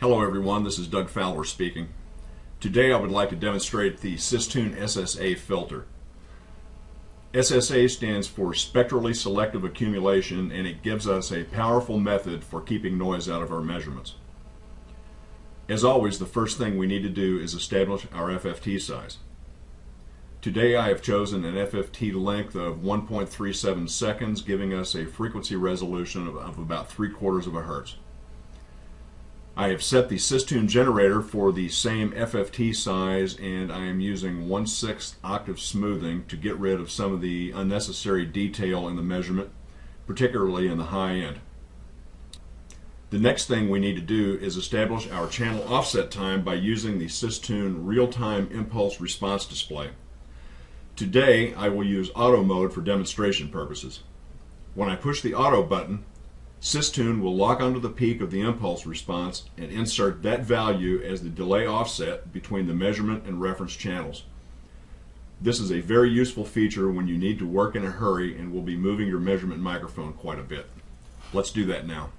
Hello everyone, this is Doug Fowler speaking. Today I would like to demonstrate the SysTune SSA filter. SSA stands for Spectrally Selective Accumulation, and it gives us a powerful method for keeping noise out of our measurements. As always, the first thing we need to do is establish our FFT size. Today I have chosen an FFT length of 1.37 seconds, giving us a frequency resolution of about 3/4 of a hertz. I have set the SysTune generator for the same FFT size, and I am using 1/6 octave smoothing to get rid of some of the unnecessary detail in the measurement, particularly in the high end. The next thing we need to do is establish our channel offset time by using the SysTune real-time impulse response display. Today I will use auto mode for demonstration purposes. When I push the auto button, SysTune will lock onto the peak of the impulse response and insert that value as the delay offset between the measurement and reference channels. This is a very useful feature when you need to work in a hurry and will be moving your measurement microphone quite a bit. Let's do that now.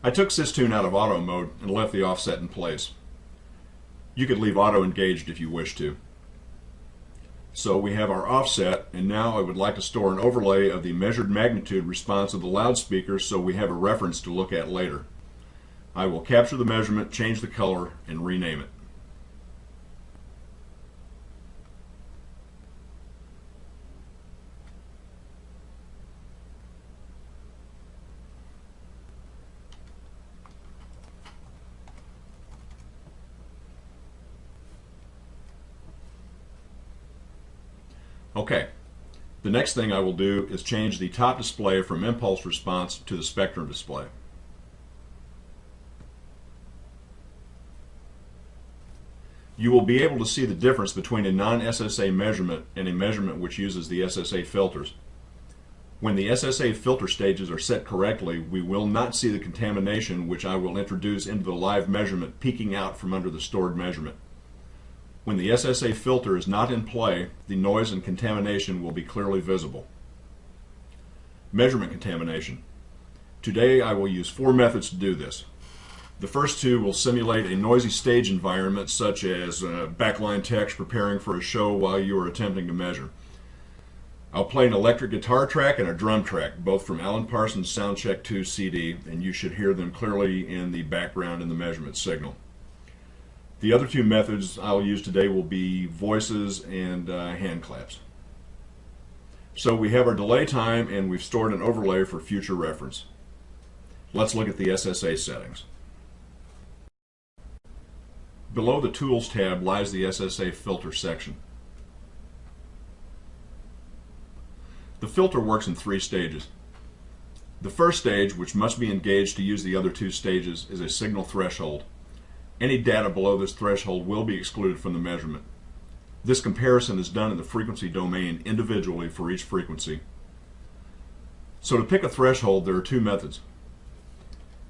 I took SysTune out of auto mode and left the offset in place. You could leave auto engaged if you wish to. So we have our offset, and now I would like to store an overlay of the measured magnitude response of the loudspeaker so we have a reference to look at later. I will capture the measurement, change the color, and rename it. Okay, the next thing I will do is change the top display from impulse response to the spectrum display. You will be able to see the difference between a non-SSA measurement and a measurement which uses the SSA filters. When the SSA filter stages are set correctly, we will not see the contamination which I will introduce into the live measurement peeking out from under the stored measurement. When the SSA filter is not in play, the noise and contamination will be clearly visible. Measurement contamination. Today I will use 4 methods to do this. The first 2 will simulate a noisy stage environment, such as backline techs preparing for a show while you are attempting to measure. I'll play an electric guitar track and a drum track, both from Alan Parsons' Soundcheck 2 CD, and you should hear them clearly in the background in the measurement signal. The other 2 methods I'll use today will be voices and hand claps. So we have our delay time, and we've stored an overlay for future reference. Let's look at the SSA settings. Below the Tools tab lies the SSA filter section. The filter works in 3 stages. The first stage, which must be engaged to use the other 2 stages, is a signal threshold. Any data below this threshold will be excluded from the measurement. This comparison is done in the frequency domain individually for each frequency. So to pick a threshold, there are 2 methods.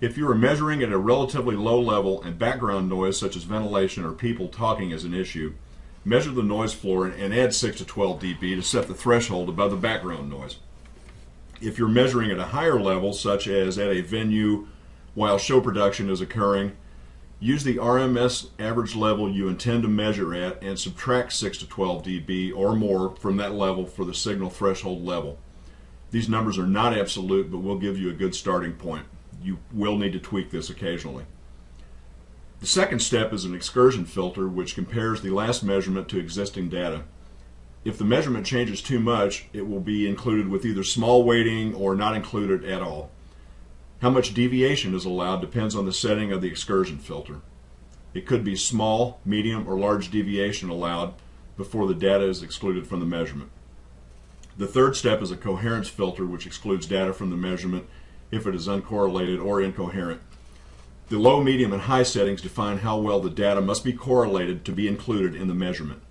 If you are measuring at a relatively low level and background noise such as ventilation or people talking is an issue, measure the noise floor and add 6 to 12 dB to set the threshold above the background noise. If you're measuring at a higher level, such as at a venue while show production is occurring, use the RMS average level you intend to measure at and subtract 6 to 12 dB or more from that level for the signal threshold level. These numbers are not absolute, but will give you a good starting point. You will need to tweak this occasionally. The second step is an excursion filter, which compares the last measurement to existing data. If the measurement changes too much, it will be included with either small weighting or not included at all. How much deviation is allowed depends on the setting of the excursion filter. It could be small, medium, or large deviation allowed before the data is excluded from the measurement. The third step is a coherence filter, which excludes data from the measurement if it is uncorrelated or incoherent. The low, medium, and high settings define how well the data must be correlated to be included in the measurement.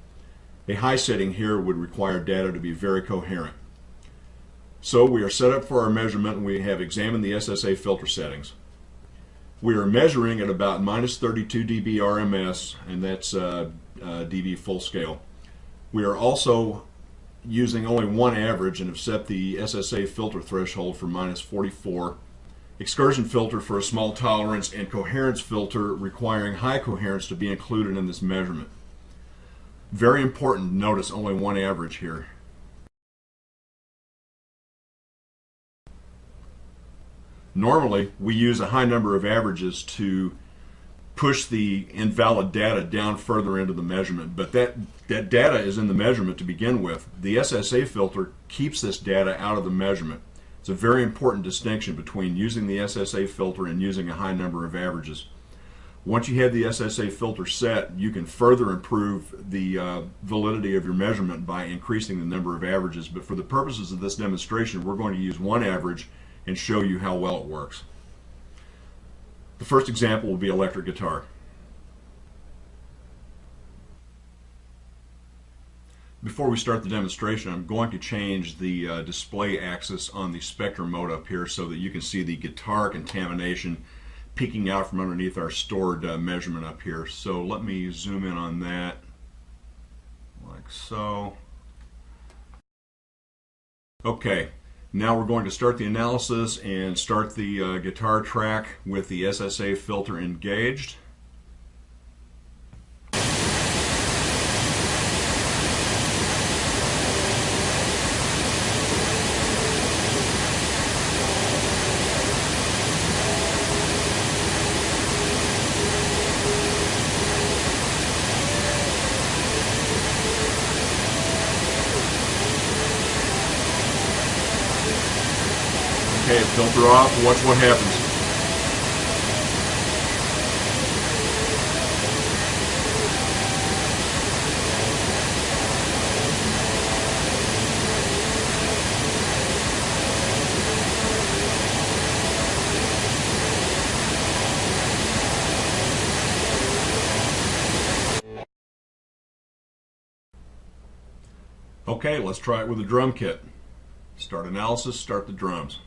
A high setting here would require data to be very coherent. So we are set up for our measurement and we have examined the SSA filter settings. We are measuring at about minus 32 dB RMS, and that's dB full scale. We are also using only one average and have set the SSA filter threshold for minus 44, excursion filter for a small tolerance, and coherence filter requiring high coherence to be included in this measurement. Very important, notice only one average here. Normally, we use a high number of averages to push the invalid data down further into the measurement, but that data is in the measurement to begin with. The SSA filter keeps this data out of the measurement. It's a very important distinction between using the SSA filter and using a high number of averages. Once you have the SSA filter set, you can further improve the validity of your measurement by increasing the number of averages, but for the purposes of this demonstration, we're going to use one average and show you how well it works. The first example will be electric guitar. Before we start the demonstration, I'm going to change the display axis on the spectrum mode up here so that you can see the guitar contamination peeking out from underneath our stored measurement up here. So let me zoom in on that like so. Okay. Now we're going to start the analysis and start the guitar track with the SSA filter engaged. Okay, filter off, watch what happens. Okay, let's try it with a drum kit. Start analysis, start the drums.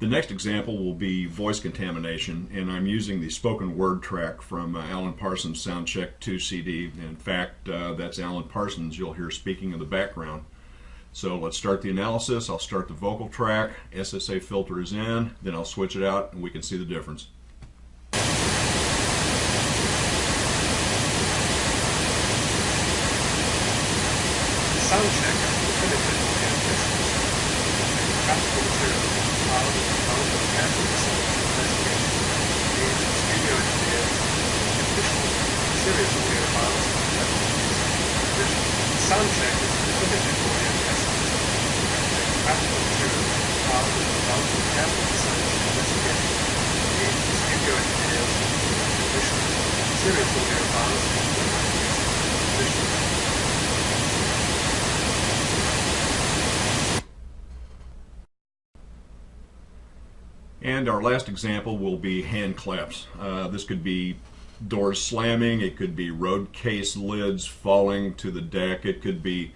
The next example will be voice contamination, and I'm using the spoken word track from Alan Parsons' Soundcheck 2 CD. In fact, that's Alan Parsons you'll hear speaking in the background. So let's start the analysis. I'll start the vocal track, SSA filter is in, then I'll switch it out and we can see the difference. Soundcheck is definitive audio testing and practical material compiled and developed with careful research and investigation, being studio engineers, additional serious audio files and several use. In addition, Soundcheck is definitive audio testing and practical material compiled and developed with careful research and investigation, being studio engineers, additional serious audio files and several use. In addition, and our last example will be hand claps. This could be doors slamming, it could be road case lids falling to the deck, it could be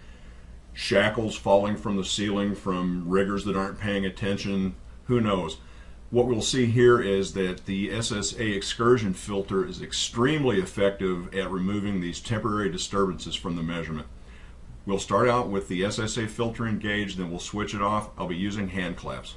shackles falling from the ceiling from riggers that aren't paying attention, who knows. What we'll see here is that the SSA excursion filter is extremely effective at removing these temporary disturbances from the measurement. We'll start out with the SSA filter engaged, then we'll switch it off. I'll be using hand claps.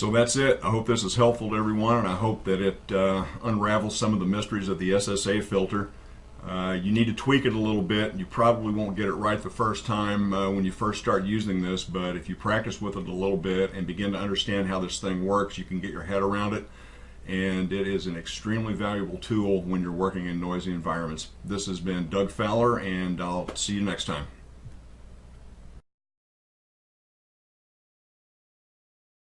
So that's it. I hope this is helpful to everyone, and I hope that it unravels some of the mysteries of the SSA filter. You need to tweak it a little bit. You probably won't get it right the first time when you first start using this, but if you practice with it a little bit and begin to understand how this thing works, you can get your head around it, and it is an extremely valuable tool when you're working in noisy environments. This has been Doug Fowler, and I'll see you next time.